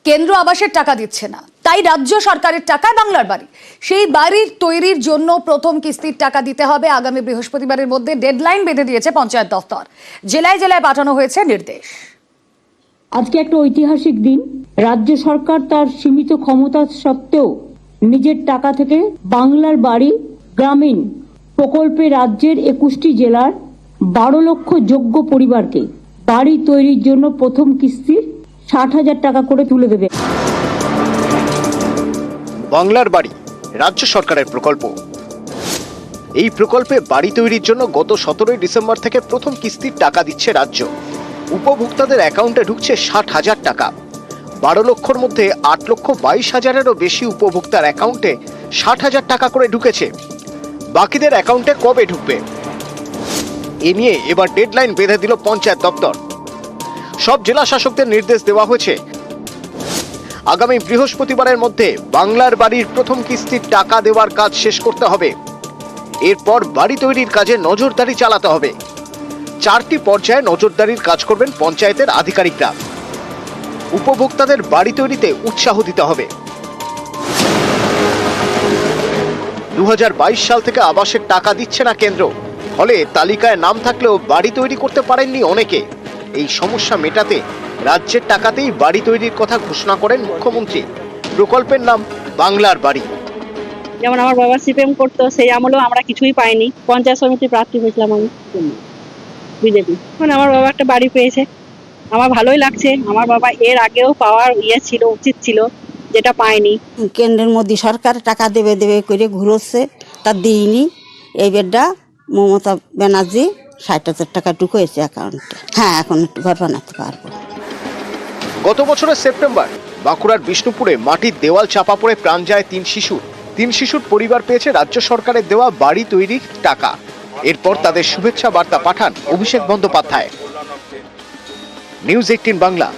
কেন্দ্র আবাসের টাকা দিচ্ছে না, তাই রাজ্য সরকারের টাকায় বাংলার বাড়ি। সেই বাড়ির তৈরির জন্য প্রথম কিস্তির টাকা দিতে হবে। আগামী বৃহস্পতিবারের মধ্যে ডেডলাইন বেঁধে দিয়েছে পঞ্চায়েত দফতর। জেলায় জেলায় পাঠানো হয়েছে নির্দেশ। আজকে একটা ঐতিহাসিক দিন। রাজ্য সরকার তার সীমিত ক্ষমতা সত্ত্বেও নিজের টাকা থেকে বাংলার বাড়ি গ্রামীণ প্রকল্পে রাজ্যের 21টি জেলার 12 লক্ষ যোগ্য পরিবারকে বাড়ি তৈরির জন্য প্রথম কিস্তির 60,000 টাকা করে তুলে দেবে। বাংলার বাড়ি রাজ্য সরকারের প্রকল্প। এই প্রকল্পে বাড়ি তৈরির জন্য গত 17 ডিসেম্বর থেকে প্রথম কিস্তির টাকা দিচ্ছে রাজ্য। উপভোক্তাদের অ্যাকাউন্টে ঢুকছে 60,000 টাকা। 12 লক্ষর মধ্যে 8,22,000-এরও বেশি উপভোক্তার অ্যাকাউন্টে 60,000 টাকা করে ঢুকেছে। বাকিদের অ্যাকাউন্টে কবে ঢুকবে এ নিয়ে এবার ডেডলাইন বেঁধে দিল পঞ্চায়েত দপ্তর। সব জেলা শাসকদের নির্দেশ দেওয়া হয়েছে আগামী বৃহস্পতিবারের মধ্যে বাংলার বাড়ির প্রথম কিস্তির টাকা দেওয়ার কাজ শেষ করতে হবে। এরপর বাড়ি তৈরির কাজে নজরদারি চালাতে হবে। 4টি পর্যায়ে নজরদারির কাজ করবেন পঞ্চায়েতের আধিকারিকরা। উপভোক্তাদের বাড়ি তৈরিতে উৎসাহ দিতে হবে। 2022 সাল থেকে আবাসের টাকা দিচ্ছে না কেন্দ্র, ফলে তালিকায় নাম থাকলেও বাড়ি তৈরি করতে পারেননি অনেকে। এই সমস্যা মেটাতে রাজ্যের টাকাতেই বাড়ি তৈরির কথা ঘোষণা করেন মুখ্যমন্ত্রী। প্রকল্পের নাম বাংলার বাড়ি। যেমন আমার বাবা সিপিএম করতো, সেই আমলেও আমরা কিছুই পাইনি। পঞ্চায়েত সমিতি প্রার্থী হয়েছিলাম আমি বিজেপি। মানে আমার বাবা একটা বাড়ি পেয়েছে, আমার ভালোই লাগছে। আমার বাবা এর আগেও পাওয়ার ছিল, উচিত ছিল, যেটা পায়নি। কেন্দ্রের মোদী সরকার টাকা দেবে দেবে করে ঘুরোচ্ছে, তা দিইনি। এই বেডটা মমতা ব্যানার্জি 60,000 টাকা ঢুকেছে অ্যাকাউন্টে। হ্যাঁ, এখন একটু ঘর বানাতে পারবো। গত বছরের সেপ্টেম্বর বাঁকুড়ার বিষ্ণুপুরে মাটির দেওয়াল চাপা পড়ে প্রাণ যায় 3 শিশুর পরিবার পেয়েছে রাজ্য সরকারের দেওয়া বাড়ি তৈরির টাকা। এরপর তাদের শুভেচ্ছা বার্তা পাঠান অভিষেক বন্দ্যোপাধ্যায়। নিউজ 18 বাংলা।